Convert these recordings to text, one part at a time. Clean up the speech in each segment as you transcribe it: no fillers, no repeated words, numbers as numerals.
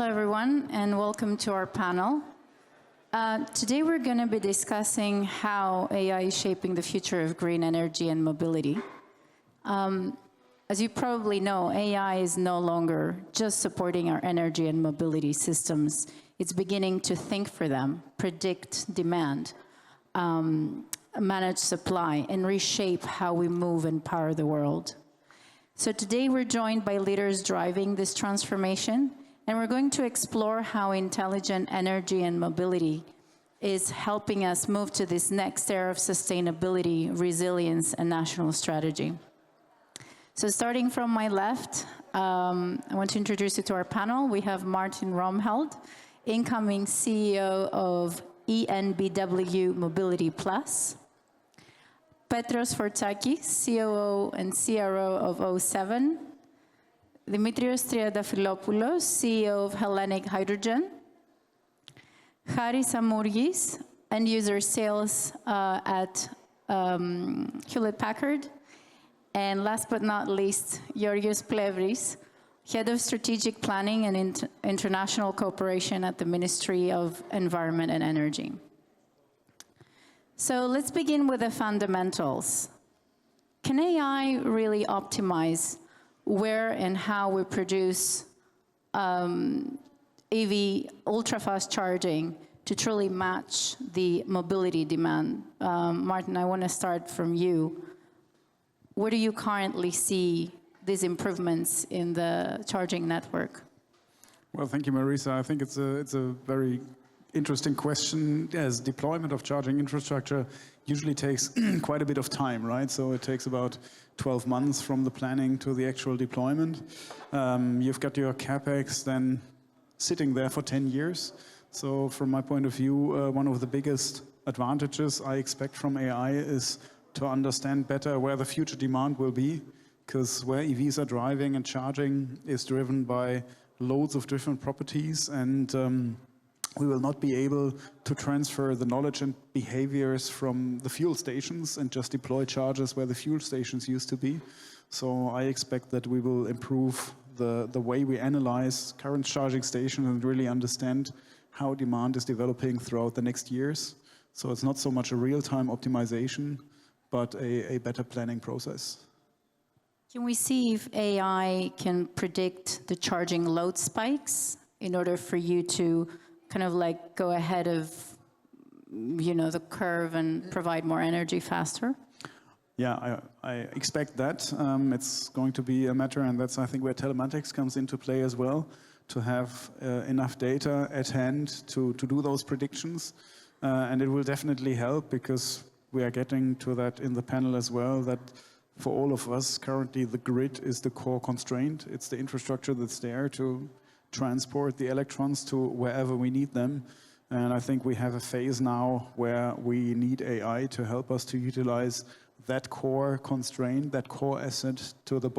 Hello, everyone, and welcome to our panel. Today, we're going to be discussing how AI is shaping the future of green energy and mobility. As you probably know, AI is no longer just supporting our energy and mobility systems. It's beginning to think for them, predict demand, manage supply, and reshape how we move and power the world. So today, we're joined by leaders driving this transformation, and we're going to explore how intelligent energy and mobility is helping us move to this next era of sustainability, resilience, and national strategy. So starting from my left, I want to introduce you to our panel. We have Martin Roemheld, incoming CEO of ENBW Mobility Plus. Petros Fortsakis, COO and CRO of Oseven. Dimitris Triantafyllopoulos, CEO of Hellenic Hydrogen. Charis Amourgis, end-user sales at Hewlett-Packard. And last but not least, Georgios Plevris, Head of Strategic Planning and International Cooperation at the Ministry of Environment and Energy. So let's begin with the fundamentals. Can AI really optimize where and how we produce EV ultra-fast charging to truly match the mobility demand? Martin, I want to start from you. Where do you currently see these improvements in the charging network? Well, thank you, Mariza. I think it's a very interesting question, as deployment of charging infrastructure usually takes quite a bit of time, right? So it takes about 12 months from the planning to the actual deployment. You've got your CapEx then sitting there for 10 years. So from my point of view, one of the biggest advantages I expect from AI is to understand better where the future demand will be, because where EVs are driving and charging is driven by loads of different properties, and we will not be able to transfer the knowledge and behaviors from the fuel stations and just deploy chargers where the fuel stations used to be. So I expect that we will improve the way we analyze current charging stations and really understand how demand is developing throughout the next years. So it's not so much a real-time optimization, but a better planning process. Can we see if AI can predict the charging load spikes in order for you to kind of like go ahead of, you know, the curve and provide more energy faster? Yeah, I expect that. It's going to be a matter, and that's, I think, where telematics comes into play as well, to have enough data at hand to do those predictions. And it will definitely help, because we are getting to that in the panel as well, that for all of us, currently the grid is the core constraint. It's the infrastructure that's there to transport the electrons to wherever we need them. And I think we have a phase now where we need AI to help us to utilize that core constraint, that core asset, to the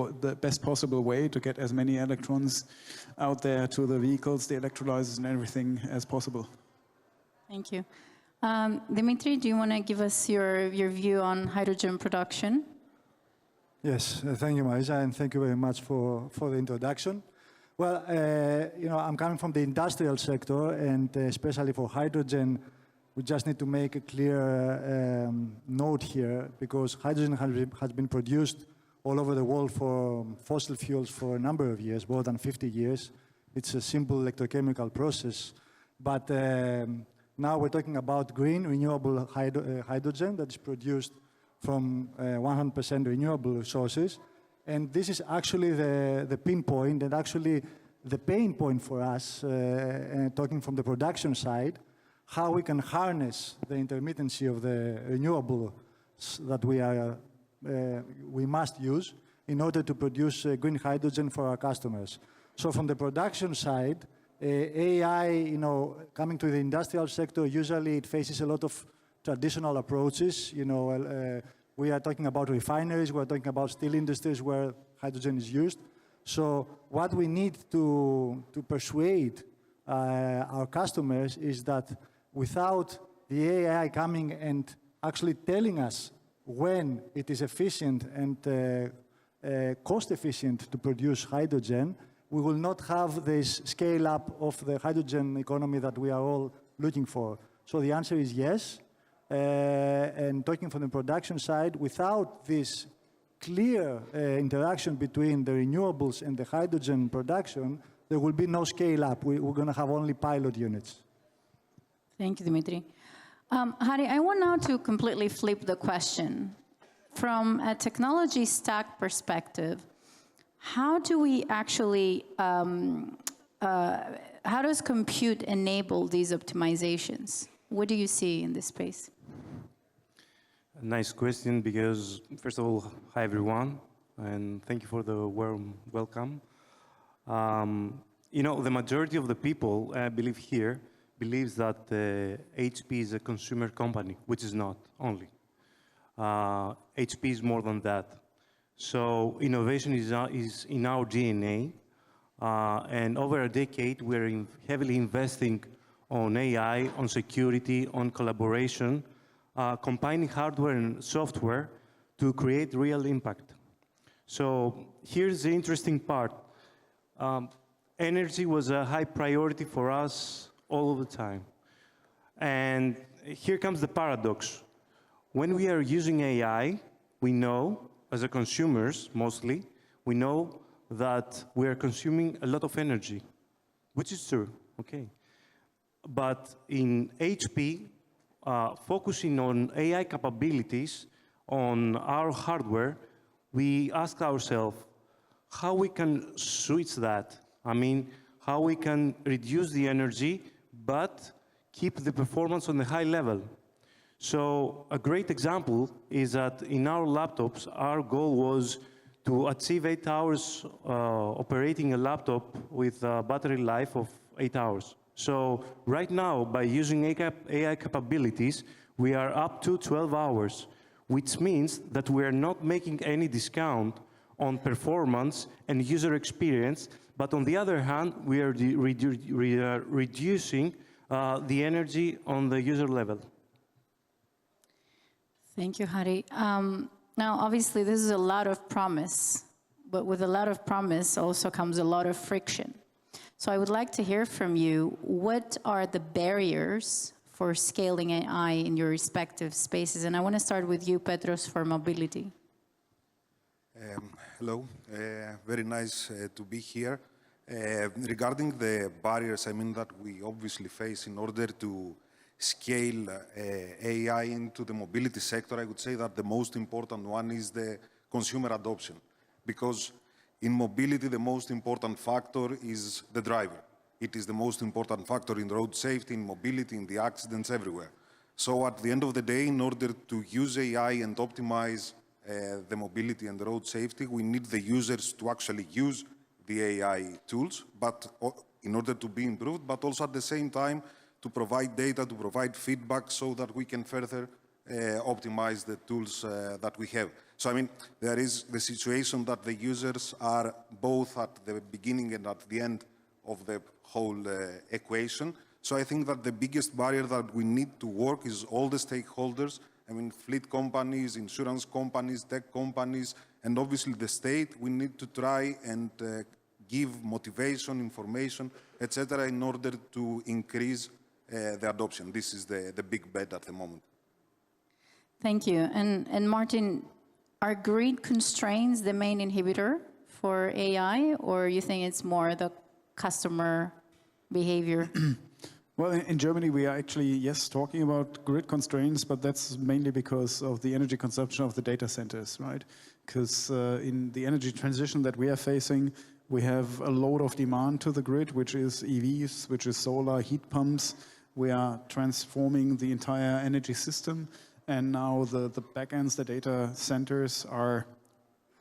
best possible way to get as many electrons out there to the vehicles, the electrolyzers and everything as possible. Thank you. Dimitri, do you want to give us your view on hydrogen production? Yes, thank you, Mariza, and thank you very much for the introduction. Well, you know, I'm coming from the industrial sector, and especially for hydrogen, we just need to make a clear note here, because hydrogen has been produced all over the world for fossil fuels for a number of years, more than 50 years. It's a simple electrochemical process. But now we're talking about green, renewable hydrogen that is produced from 100% renewable sources. And this is actually the pinpoint, and actually the pain point for us, talking from the production side, how we can harness the intermittency of the renewables that we must use in order to produce green hydrogen for our customers. So from the production side, AI, you know, coming to the industrial sector, usually it faces a lot of traditional approaches. You know, we are talking about refineries, we're talking about steel industries where hydrogen is used. So what we need to persuade our customers is that without the AI coming and actually telling us when it is efficient and cost efficient to produce hydrogen, we will not have this scale-up of the hydrogen economy that we are all looking for. So the answer is yes. And talking from the production side, without this clear interaction between the renewables and the hydrogen production, there will be no scale-up. We're going to have only pilot units. Thank you, Dimitri. Hari, I want now to completely flip the question. From a technology stack perspective, how do we actually, how does compute enable these optimizations? What do you see in this space? A nice question, because first of all, hi everyone, and thank you for the warm welcome. You know, the majority of the people, I believe here, believes that HP is a consumer company, which is not only. HP is more than that. So innovation is in our DNA, and over a decade, we're heavily investing on AI, on security, on collaboration, combining hardware and software to create real impact. So here's the interesting part. Energy was a high priority for us all of the time. And here comes the paradox. When we are using AI, we know, as a consumers mostly, we know that we are consuming a lot of energy, which is true, okay. But in HP, focusing on AI capabilities on our hardware, we ask ourselves how we can switch that. I mean, how we can reduce the energy, but keep the performance on the high level. So a great example is that in our laptops, our goal was to achieve 8 hours operating a laptop with a battery life of 8 hours. So right now, by using AI capabilities, we are up to 12 hours, which means that we are not making any discount on performance and user experience, but on the other hand, we are reducing the energy on the user level. Thank you, Hari. Now, obviously, this is a lot of promise, but with a lot of promise also comes a lot of friction. So I would like to hear from you, what are the barriers for scaling AI in your respective spaces? And I want to start with you, Petros, for mobility. Hello, very nice to be here. Regarding the barriers, I mean, that we obviously face in order to scale AI into the mobility sector, I would say that the most important one is the consumer adoption. Because in mobility, the most important factor is the driver. It is the most important factor in road safety, in mobility, in the accidents, everywhere. So at the end of the day, in order to use AI and optimize the mobility and the road safety, we need the users to actually use the AI tools, but in order to be improved, but also at the same time to provide data, to provide feedback so that we can further optimize the tools that we have. So, I mean, there is the situation that the users are both at the beginning and at the end of the whole equation. So I think that the biggest barrier that we need to work is all the stakeholders. I mean, fleet companies, insurance companies, tech companies, and obviously the state. We need to try and give motivation, information, etc., in order to increase the adoption. This is the big bet at the moment. Thank you. And Martin, are grid constraints the main inhibitor for AI, or you think it's more the customer behavior? Well, in Germany, we are actually, yes, talking about grid constraints, but that's mainly because of the energy consumption of the data centers, right? Because in the energy transition that we are facing, we have a load of demand to the grid, which is EVs, which is solar, heat pumps. We are transforming the entire energy system. And now the backends, the data centers are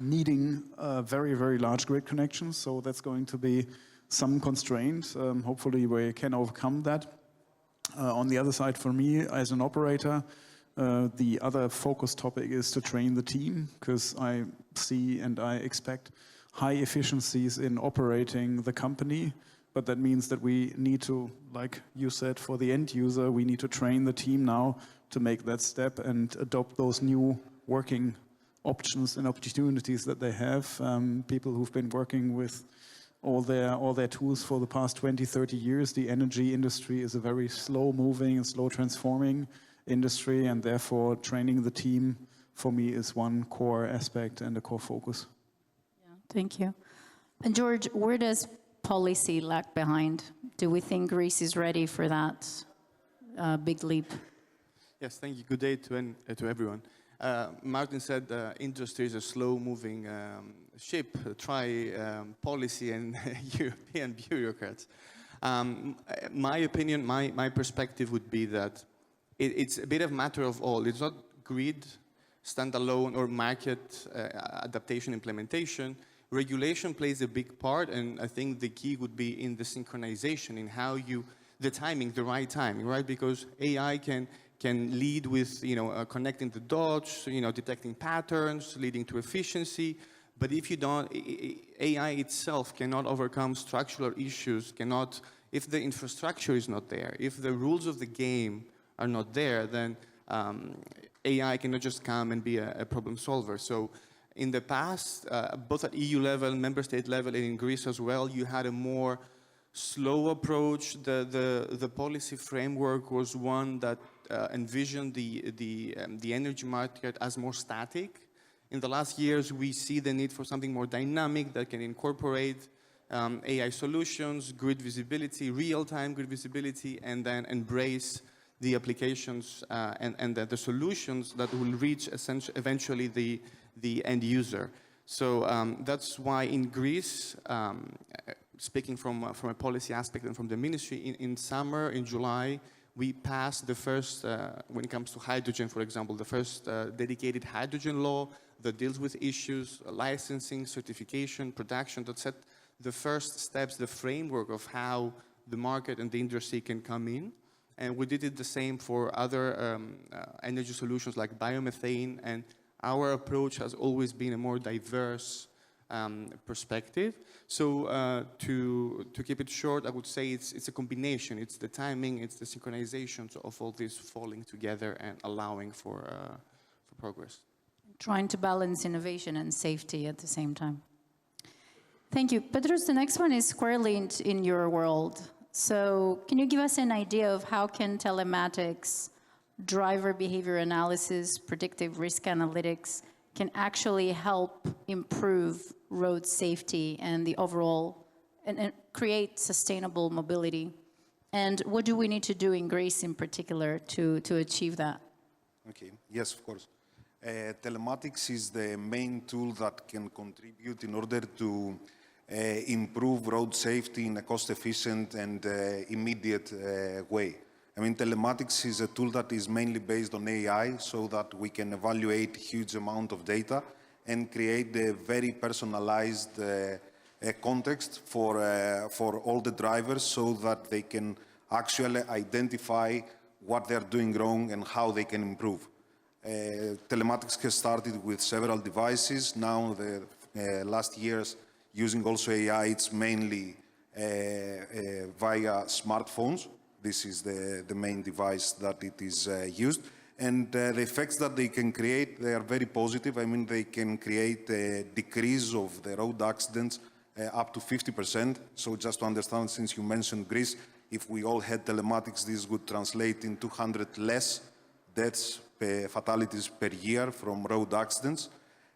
needing very, very large grid connections. So that's going to be some constraints. Hopefully we can overcome that. On the other side, for me as an operator, the other focus topic is to train the team, because I see and I expect high efficiencies in operating the company. But that means that we need to, like you said, for the end user, we need to train the team now to make that step and adopt those new working options and opportunities that they have. People who've been working with all their tools for the past 20, 30 years. The energy industry is a very slow-moving and slow-transforming industry, and therefore training the team for me is one core aspect and a core focus. Yeah, thank you. And George, where does policy lag behind? Do we think Greece is ready for that big leap? Yes, thank you. Good day to everyone. Martin said industry is a slow-moving ship. Try policy and European bureaucrats. My opinion, my perspective would be that it's a bit of a matter of all. It's not grid, standalone, or market adaptation implementation. Regulation plays a big part, and I think the key would be in the synchronization, in how the timing, the right timing, right? Because AI can lead with, connecting the dots, detecting patterns, leading to efficiency. But if you don't, AI itself cannot overcome structural issues, if the infrastructure is not there, if the rules of the game are not there, then AI cannot just come and be a problem solver. So in the past, both at EU level, member state level, and in Greece as well, you had a more slow approach. The policy framework was one that envisioned the energy market as more static. In the last years, we see the need for something more dynamic that can incorporate AI solutions, grid visibility, real-time grid visibility, and then embrace the applications and the solutions that will reach eventually the end user. So that's why in Greece, speaking from a policy aspect and from the ministry, in summer, in July, we passed the first, when it comes to hydrogen, for example, the first dedicated hydrogen law that deals with issues, licensing, certification, production, that set the first steps, the framework of how the market and the industry can come in. And we did it the same for other energy solutions like biomethane, and our approach has always been a more diverse perspective. So to keep it short, I would say it's a combination. It's the timing, it's the synchronization of all this falling together and allowing for progress. Trying to balance innovation and safety at the same time. Thank you. Petros, the next one is squarely in your world. So can you give us an idea of how can telematics, driver behavior analysis, predictive risk analytics can actually help improve road safety and the overall, and create sustainable mobility? And what do we need to do in Greece in particular to achieve that? Okay, yes, of course. Telematics is the main tool that can contribute in order to improve road safety in a cost-efficient and immediate way. I mean, telematics is a tool that is mainly based on AI, so that we can evaluate huge amount of data and create a very personalized context for all the drivers, so that they can actually identify what they're doing wrong and how they can improve. Telematics has started with several devices. Now, the last years, using also AI, it's mainly via smartphones. This is the main device that it is used. And the effects that they can create, they are very positive. I mean, they can create a decrease of the road accidents up to 50%. So just to understand, since you mentioned Greece, if we all had telematics, this would translate in 200 less deaths, fatalities per year from road accidents.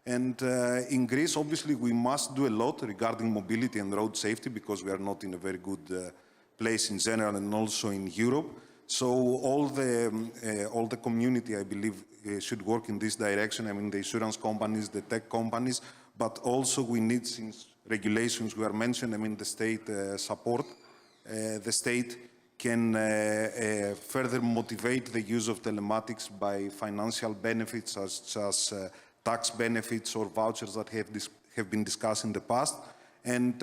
And in Greece, obviously, we must do a lot regarding mobility and road safety, because we are not in a very good place in general, and also in Europe. So all the community, I believe, should work in this direction. I mean, the insurance companies, the tech companies, but also we need, since regulations were mentioned, I mean, the state support. The state can further motivate the use of telematics by financial benefits, such as tax benefits or vouchers that have been discussed in the past. And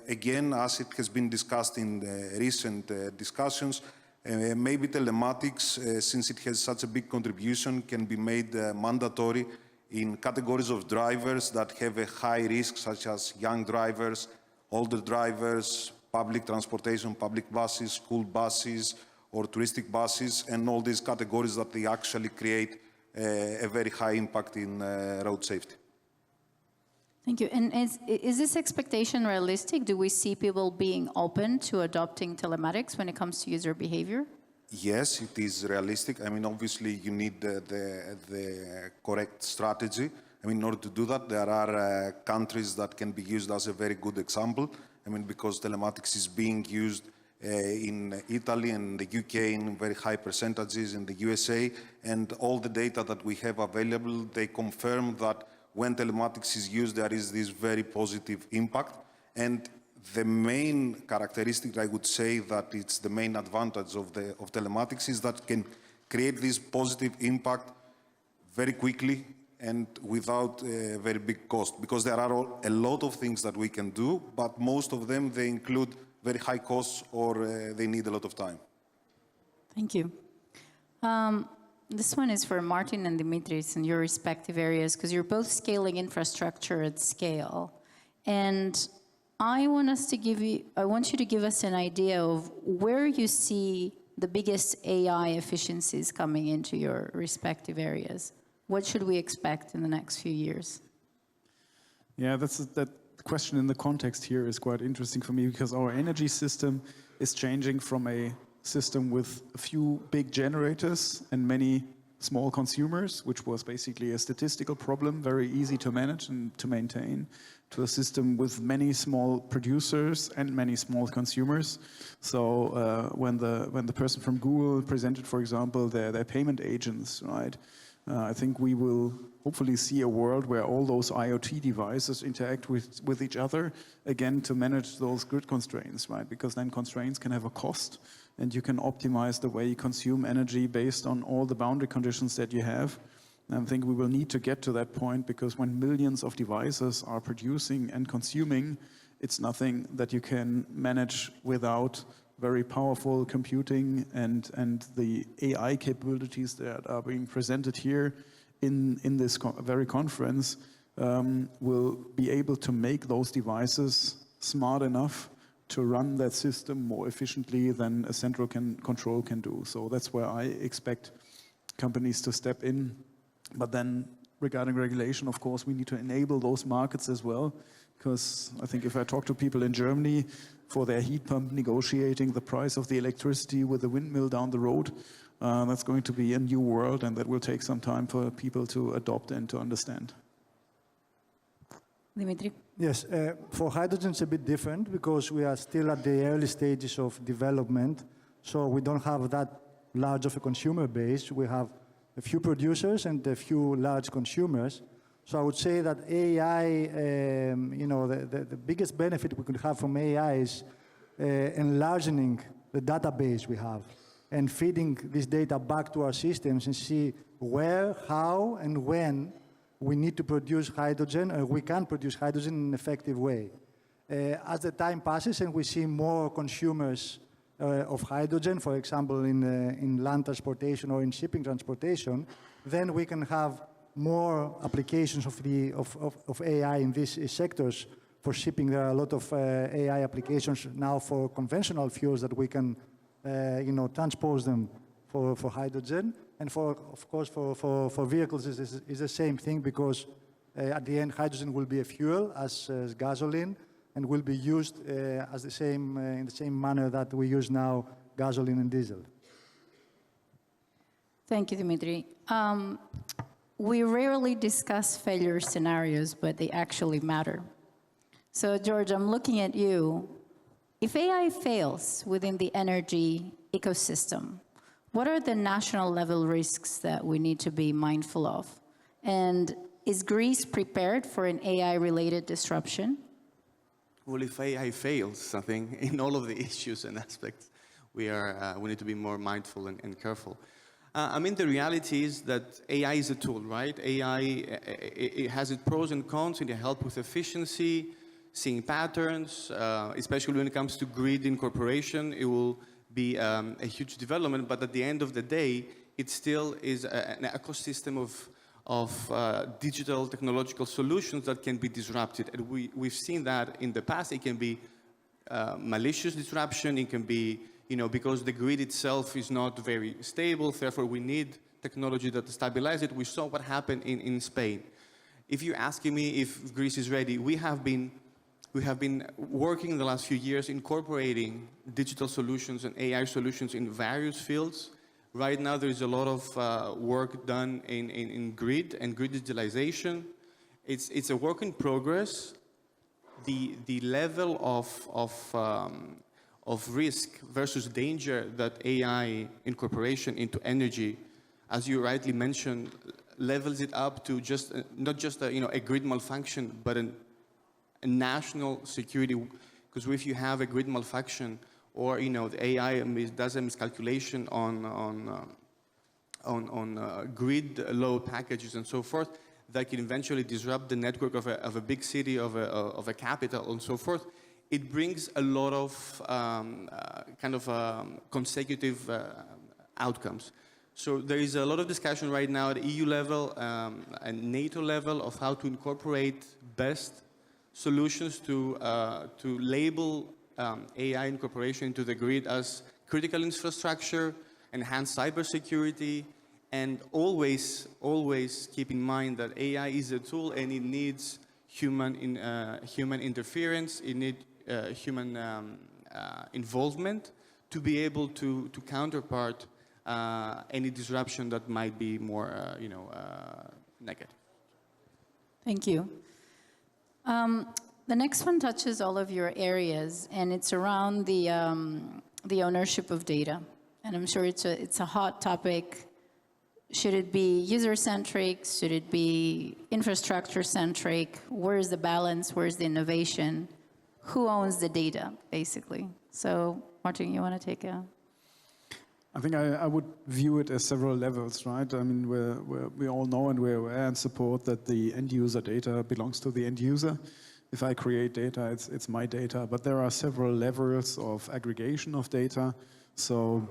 again, as it has been discussed in recent discussions, maybe telematics, since it has such a big contribution, can be made mandatory in categories of drivers that have a high risk, such as young drivers, older drivers, public transportation, public buses, school buses, or touristic buses, and all these categories that they actually create a very high impact in road safety. Thank you. And is this expectation realistic? Do we see people being open to adopting telematics when it comes to user behavior? Yes, it is realistic. I mean, obviously, you need the correct strategy. I mean, in order to do that, there are countries that can be used as a very good example. I mean, because telematics is being used in Italy and the UK in very high percentages, in the USA, and all the data that we have available, they confirm that when telematics is used, there is this very positive impact. And the main characteristic, I would say, that it's the main advantage of telematics is that it can create this positive impact very quickly and without a very big cost, because there are a lot of things that we can do, but most of them, they include very high costs or they need a lot of time. Thank you. This one is for Martin and Dimitris in your respective areas, because you're both scaling infrastructure at scale. And I want you to give us an idea of where you see the biggest AI efficiencies coming into your respective areas. What should we expect in the next few years? Yeah, that question in the context here is quite interesting for me, because our energy system is changing from a system with a few big generators and many small consumers, which was basically a statistical problem, very easy to manage and to maintain, to a system with many small producers and many small consumers. So when the person from Google presented, for example, their payment agents, right? I think we will hopefully see a world where all those IoT devices interact with each other, again, to manage those grid constraints, right? Because then constraints can have a cost, and you can optimize the way you consume energy based on all the boundary conditions that you have. And I think we will need to get to that point, because when millions of devices are producing and consuming, it's nothing that you can manage without very powerful computing, and the AI capabilities that are being presented here in this very conference will be able to make those devices smart enough to run that system more efficiently than a central control can do. So that's where I expect companies to step in. But then regarding regulation, of course, we need to enable those markets as well, because I think if I talk to people in Germany for their heat pump negotiating the price of the electricity with the windmill down the road, that's going to be a new world, and that will take some time for people to adopt and to understand. Dimitri? Yes, for hydrogen it's a bit different, because we are still at the early stages of development, so we don't have that large of a consumer base. We have a few producers and a few large consumers. So I would say that AI, the biggest benefit we could have from AI is enlarging the database we have and feeding this data back to our systems and see where, how, and when we need to produce hydrogen, or we can produce hydrogen in an effective way. As the time passes and we see more consumers of hydrogen, for example, in land transportation or in shipping transportation, then we can have more applications of AI in these sectors. For shipping, there are a lot of AI applications now for conventional fuels that we can, transpose them for hydrogen. And of course, for vehicles, is the same thing, because at the end, hydrogen will be a fuel as gasoline, and will be used in the same manner that we use now gasoline and diesel. Thank you, Dimitri. We rarely discuss failure scenarios, but they actually matter. So, George, I'm looking at you. If AI fails within the energy ecosystem, what are the national level risks that we need to be mindful of? And is Greece prepared for an AI-related disruption? Well, if AI fails, I think in all of the issues and aspects, we need to be more mindful and careful. The reality is that AI is a tool, right? AI, it has its pros and cons, and it helps with efficiency, seeing patterns, especially when it comes to grid incorporation. It will be a huge development, but at the end of the day, it still is an ecosystem of digital technological solutions that can be disrupted. And we've seen that in the past. It can be malicious disruption. It can be, because the grid itself is not very stable, therefore we need technology that stabilizes it. We saw what happened in Spain. if you're asking me if Greece is ready, we have been working in the last few years incorporating digital solutions and AI solutions in various fields. Right now, there is a lot of work done in grid and grid digitalization. It's a work in progress. The level of risk versus danger that AI incorporation into energy, as you rightly mentioned, levels it up to just not just a grid malfunction, but a national security. Because if you have a grid malfunction, or the AI does a miscalculation on grid load packages and so forth, that can eventually disrupt the network of a big city, of a capital, and so forth. It brings a lot of consecutive outcomes. So there is a lot of discussion right now at EU level and NATO level of how to incorporate best solutions to label AI incorporation into the grid as critical infrastructure, enhance cybersecurity, and always keep in mind that AI is a tool and it needs human interference, it needs human involvement to be able to counterpart any disruption that might be more negative. Thank you. The next one touches all of your areas, and it's around the ownership of data. And I'm sure it's a hot topic. Should it be user-centric? Should it be infrastructure-centric? Where's the balance? Where's the innovation? Who owns the data, basically? So, Martin, you want to take a... I think I would view it as several levels, right? I mean, we all know and we're aware and support that the end user data belongs to the end user. If I create data, it's my data. But there are several levels of aggregation of data. So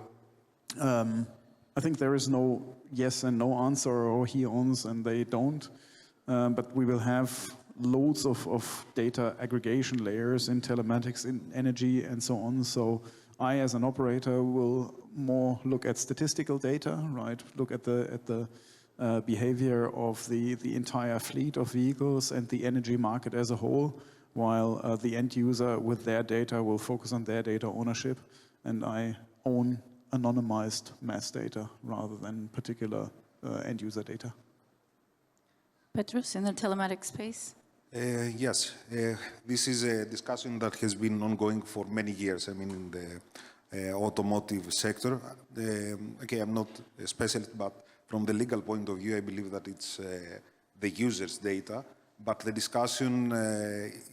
I think there is no yes and no answer, or he owns and they don't. But we will have loads of data aggregation layers in telematics, in energy, and so on. So I, as an operator, will more look at statistical data, right? Look at the behavior of the entire fleet of vehicles and the energy market as a whole, while the end user with their data will focus on their data ownership, and I own anonymized mass data rather than particular end user data. Petros, in the telematic space? Yes, this is a discussion that has been ongoing for many years. I mean, in the automotive sector. Okay, I'm not a specialist, but from the legal point of view, I believe that it's the user's data. But the discussion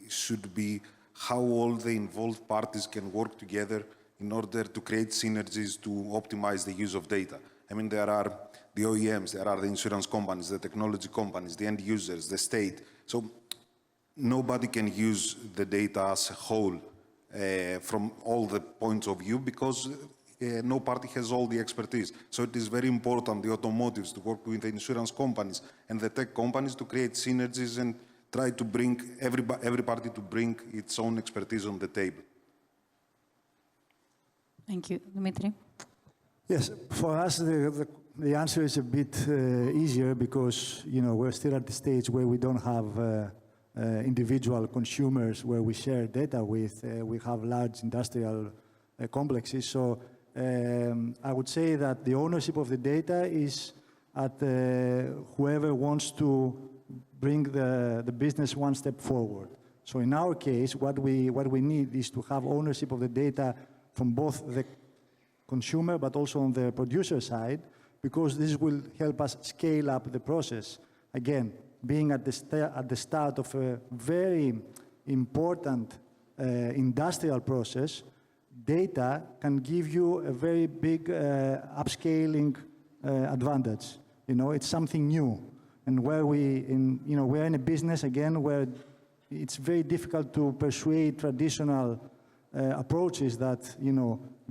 should be how all the involved parties can work together in order to create synergies to optimize the use of data. I mean, there are the OEMs, there are the insurance companies, the technology companies, the end users, the state. So nobody can use the data as a whole from all the points of view because no party has all the expertise. So it is very important, the automotives, to work with the insurance companies and the tech companies to create synergies and try to bring every party to bring its own expertise on the table. Thank you. Dimitris? Yes, for us, the answer is a bit easier because, we're still at the stage where we don't have individual consumers where we share data with. We have large industrial complexes. So I would say that the ownership of the data is at whoever wants to bring the business one step forward. So in our case, what we need is to have ownership of the data from both the consumer but also on the producer side, because this will help us scale up the process. Again, being at the start of a very important industrial process, data can give you a very big upscaling advantage. It's something new, and where we're in a business again where it's very difficult to persuade traditional approaches that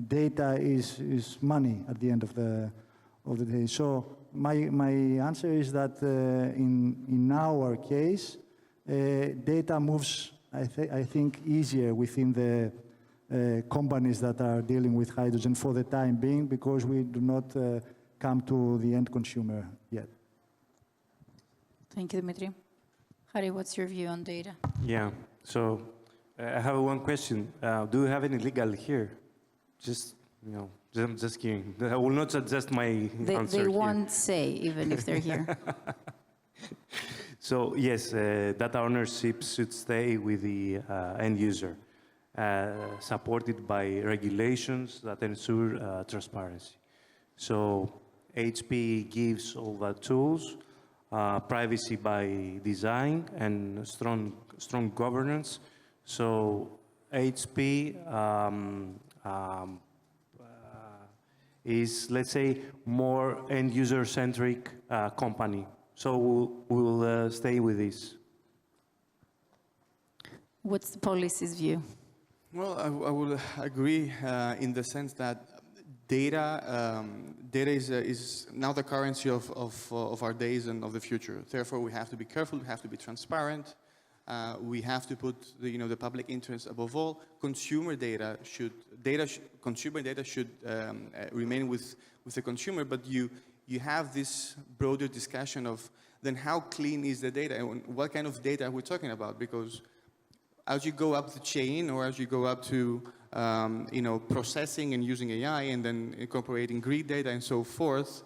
data is money at the end of the day. So my answer is that in our case, data moves, I think, easier within the companies that are dealing with hydrogen for the time being, because we do not come to the end consumer yet. Thank you, Dimitris. Harry, what's your view on data? Yeah. So I have one question. Do you have any legal here? Just, I'm just kidding. I will not suggest my answer They here. won't say, even if they're here. So yes, data ownership should stay with the end user, supported by regulations that ensure transparency. So HP gives all the tools, privacy by design, and strong governance. So HP is, let's say, more end-user-centric company. So we'll stay with this. What's the policy's view? Well, I will agree in the sense that data is now the currency of our days and of the future. Therefore, we have to be careful. We have to be transparent. We have to put the public interest above all. Consumer data should remain with the consumer, but you have this broader discussion of then how clean is the data and what kind of data are we talking about? Because as you go up the chain or as you go up to processing and using AI and then incorporating grid data and so forth,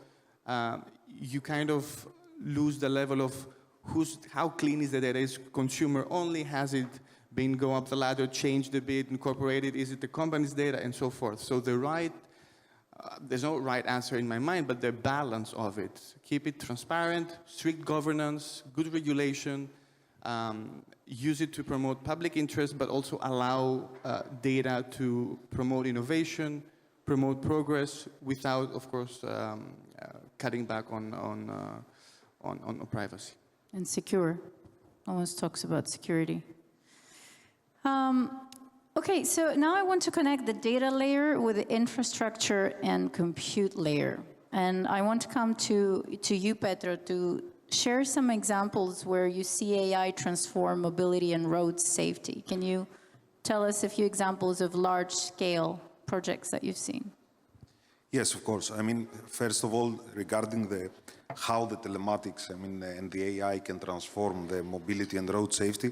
you kind of lose the level of how clean is the data? Is consumer only? Has it been go up the ladder, changed a bit, incorporated? Is it the company's data and so forth? So there's no right answer in my mind, but the balance of it. Keep it transparent, strict governance, good regulation, use it to promote public interest, but also allow data to promote innovation, promote progress, without, of course, cutting back on privacy. And secure. Almost talks about security. Okay, so now I want to connect the data layer with the infrastructure and compute layer. And I want to come to you, Petro, to share some examples where you see AI transform mobility and road safety. Can you tell us a few examples of large-scale projects that you've seen? Yes, of course. I mean, first of all, regarding how the telematics, and the AI can transform the mobility and road safety,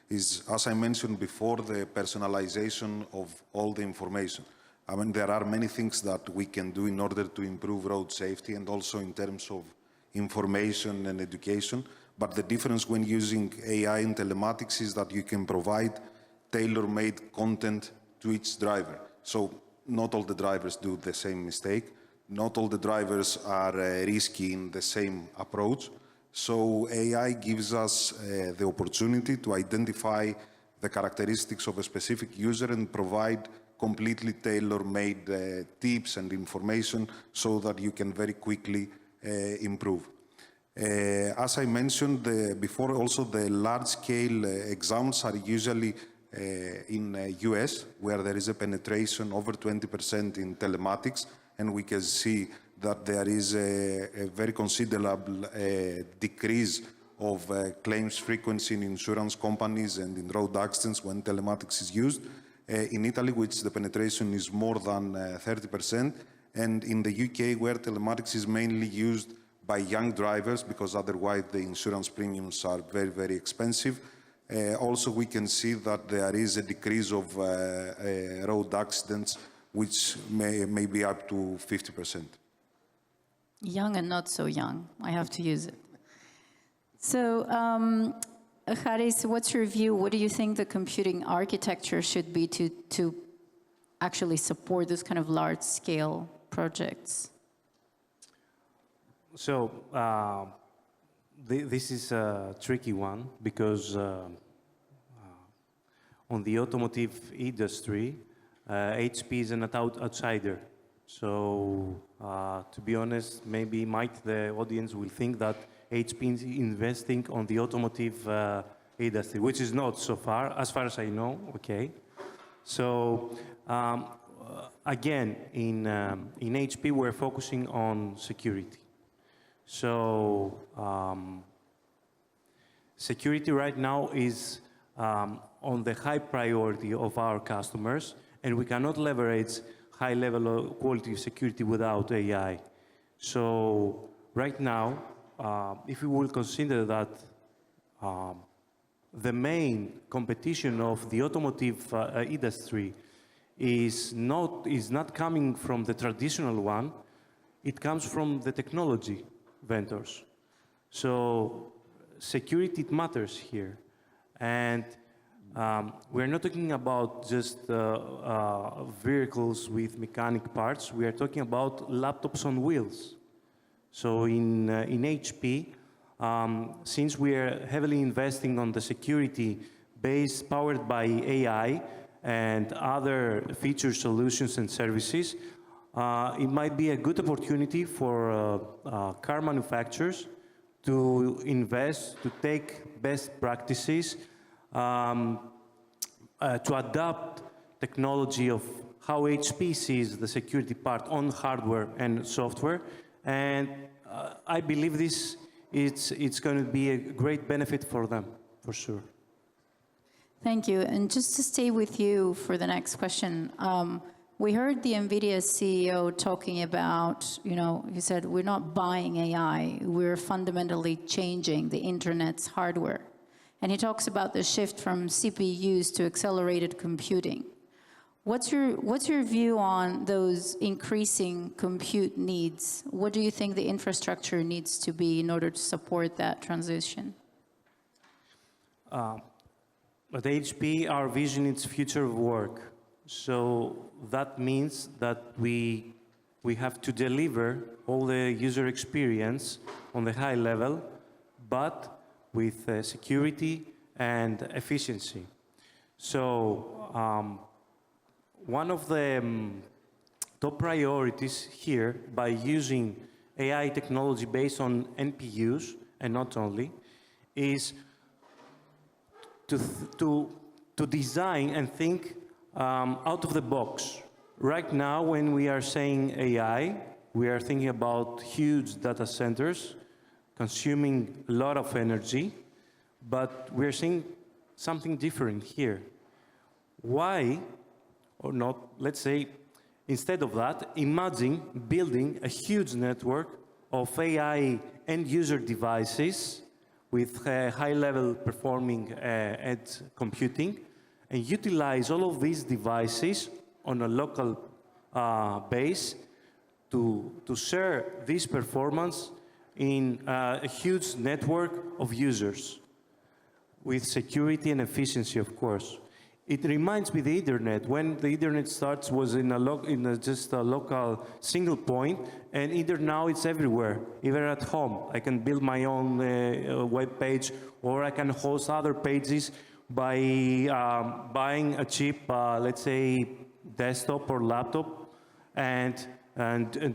is, as I mentioned before, the personalization of all the information. I mean, there are many things that we can do in order to improve road safety and also in terms of information and education. But the difference when using AI in telematics is that you can provide tailor-made content to each driver. So not all the drivers do the same mistake. Not all the drivers are risky in the same approach. So AI gives us the opportunity to identify the characteristics of a specific user and provide completely tailor-made tips and information so that you can very quickly improve. As I mentioned before, also the large-scale exams are usually in US, where there is a penetration over 20% in telematics, and we can see that there is a very considerable decrease of claims frequency in insurance companies and in road accidents when telematics is used. In Italy, which the penetration is more than 30%, and in the UK, where telematics is mainly used by young drivers, because otherwise the insurance premiums are very, very expensive. Also, we can see that there is a decrease of road accidents, which may be up to 50%. Young and not so young. I have to use it. So, Charis, what's your view? What do you think the computing architecture should be to actually support this kind of large-scale projects? So this is a tricky one because on the automotive industry, HP is an outsider. So to be honest, maybe the audience will think that HP is investing on the automotive industry, which is not so far as I know. Okay. So again, in HP, we're focusing on security. So security right now is on the high priority of our customers, and we cannot leverage high level of quality of security without AI. So right now, if we will consider that the main competition of the automotive industry is not coming from the traditional one, it comes from the technology vendors. So security matters here. And we're not talking about just vehicles with mechanic parts, we are talking about laptops on wheels. So in HP, since we are heavily investing on the security base powered by AI and other feature solutions and services, it might be a good opportunity for car manufacturers to invest, to take best practices, to adapt technology of how HP sees the security part on hardware and software. And I believe this it's going to be a great benefit for them, for sure. Thank you. And just to stay with you for the next question, we heard the NVIDIA CEO talking about, he said, we're not buying AI, we're fundamentally changing the internet's hardware. And he talks about the shift from CPUs to accelerated computing. What's your view on those increasing compute needs? What do you think the infrastructure needs to be in order to support that transition? At HP, our vision is future of work. So that means that we have to deliver all the user experience on the high level, but with security and efficiency. So one of the top priorities here, by using AI technology based on NPUs, and not only, is to design and think out of the box. Right now, when we are saying AI, we are thinking about huge data centers consuming a lot of energy, but we're seeing something different here. Why, or not, let's say, instead of that, imagine building a huge network of AI end-user devices with high-level performing edge computing, and utilize all of these devices on a local base to share this performance in a huge network of users with security and efficiency, of course. It reminds me of the internet. When the internet starts was in just a local single point, and internet now it's everywhere, even at home. I can build my own web page, or I can host other pages by buying a cheap, let's say, desktop or laptop, and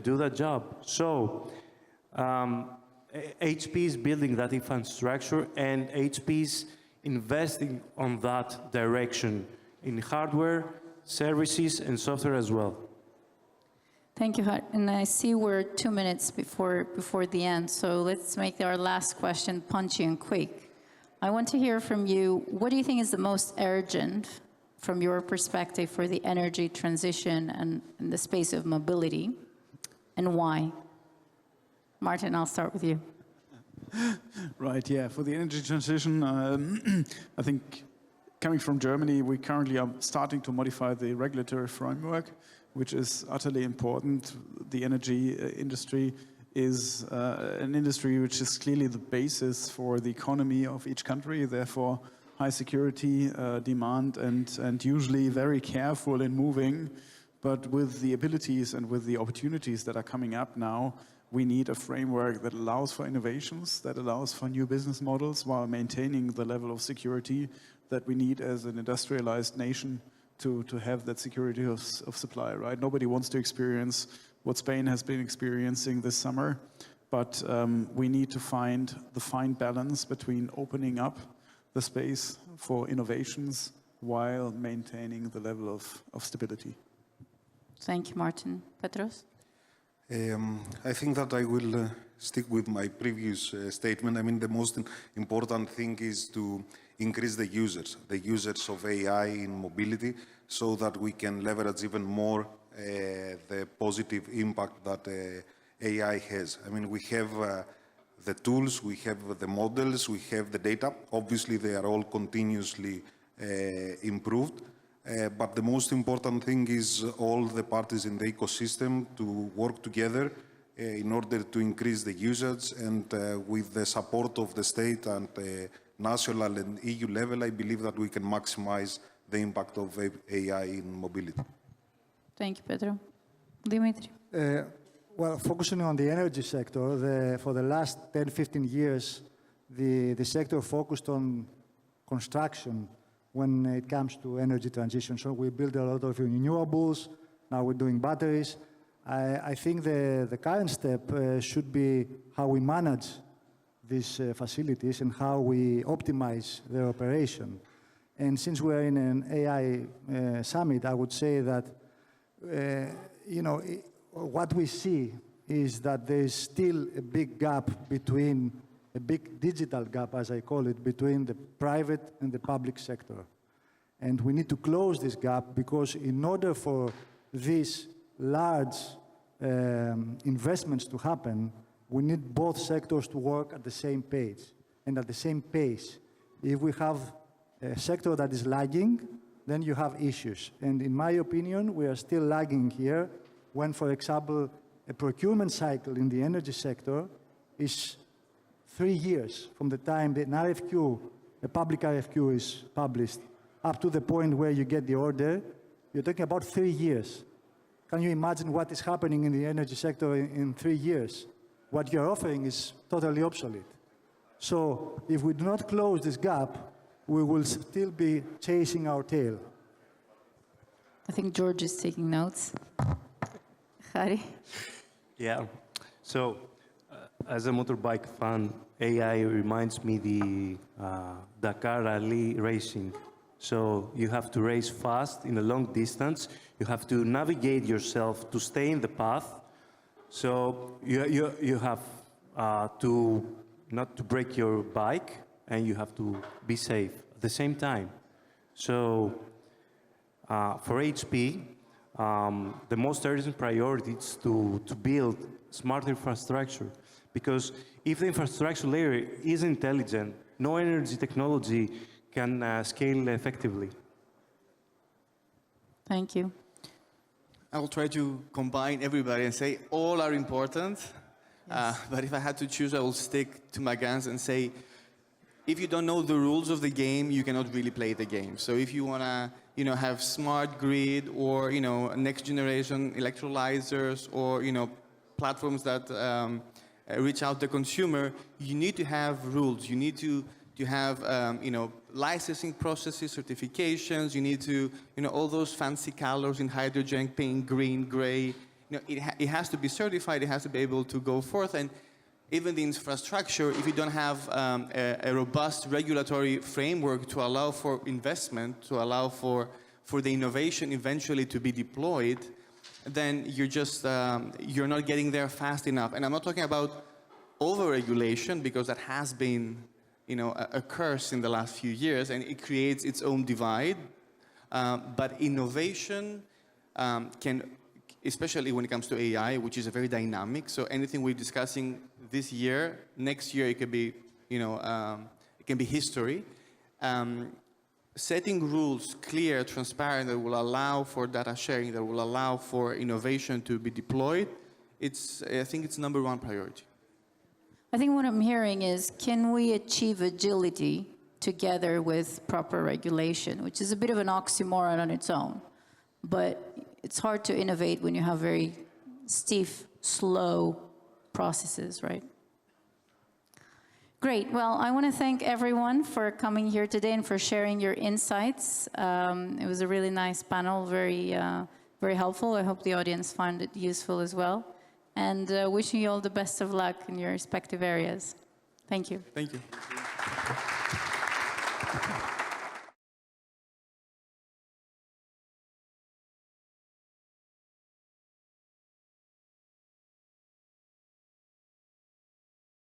do that job. So HP is building that infrastructure, and HP is investing on that direction in hardware, services, and software as well. Thank you, Hart. And I see we're 2 minutes before the end, so let's make our last question punchy and quick. I want to hear from you, what do you think is the most urgent, from your perspective, for the energy transition and in the space of mobility, and why? Martin, I'll start with you. Right, yeah. For the energy transition, I think coming from Germany, we currently are starting to modify the regulatory framework, which is utterly important. The energy industry is an industry which is clearly the basis for the economy of each country, therefore high security demand and usually very careful in moving. But with the abilities and with the opportunities that are coming up now, we need a framework that allows for innovations, that allows for new business models while maintaining the level of security that we need as an industrialized nation to have that security of supply, right? Nobody wants to experience what Spain has been experiencing this summer, but we need to find the fine balance between opening up the space for innovations while maintaining the level of stability. Thank you, Martin. Petros? I think that I will stick with my previous statement. I mean, the most important thing is to increase the users of AI in mobility, so that we can leverage even more the positive impact that AI has. I mean, we have the tools, we have the models, we have the data. Obviously, they are all continuously improved. But the most important thing is all the parties in the ecosystem to work together in order to increase the usage, and with the support of the state and national and EU level, I believe that we can maximize the impact of AI in mobility. Thank you, Petro. Dimitris. Well, focusing on the energy sector, for the last 10, 15 years, the sector focused on construction when it comes to energy transition. So we build a lot of renewables, now we're doing batteries. I think the current step should be how we manage these facilities and how we optimize their operation. And since we're in an AI summit, I would say that, what we see is that there is still a big gap between, a big digital gap, as I call it, between the private and the public sector. And we need to close this gap, because in order for these large investments to happen, we need both sectors to work at the same page and at the same pace. If we have a sector that is lagging, then you have issues. And in my opinion, we are still lagging here when, for example, a procurement cycle in the energy sector is 3 years from the time that an RFQ, a public RFQ is published, up to the point where you get the order. You're talking about 3 years. Can you imagine what is happening in the energy sector in 3 years? What you're offering is totally obsolete. So if we do not close this gap, we will still be chasing our tail. I think George is taking notes. Charis. Yeah. So, as a motorbike fan, AI reminds me the Dakar Rally racing. So you have to race fast in a long distance. You have to navigate yourself to stay in the path. So you have to not to break your bike, and you have to be safe at the same time. So for HP, the most urgent priority is to build smart infrastructure, because if the infrastructure layer is intelligent, no energy technology can scale effectively. Thank you. I will try to combine everybody and say all are important. Yes. But if I had to choose, I will stick to my guns and say, if you don't know the rules of the game, you cannot really play the game. So if you want to, have smart grid, or, next generation electrolyzers, or, platforms that reach out to the consumer, you need to have rules. You need to have, licensing processes, certifications. You need to, all those fancy colors in hydrogen, pink, green, gray. It has to be certified. It has to be able to go forth. And even the infrastructure, if you don't have a robust regulatory framework to allow for investment, to allow for the innovation eventually to be deployed, then you're just, you're not getting there fast enough. And I'm not talking about over-regulation, because that has been, a curse in the last few years, and it creates its own divide. But innovation can, especially when it comes to AI, which is a very dynamic. So anything we're discussing this year, next year, it could be, it can be history. Setting rules clear, transparent, that will allow for data sharing, that will allow for innovation to be deployed, I think it's #1 priority. I think what I'm hearing is, can we achieve agility together with proper regulation, which is a bit of an oxymoron on its own. But it's hard to innovate when you have very stiff, slow processes, right? Great. Well, I want to thank everyone for coming here today and for sharing your insights. It was a really nice panel, very helpful. I hope the audience found it useful as well. And wishing you all the best of luck in your respective areas. Thank you. Thank you.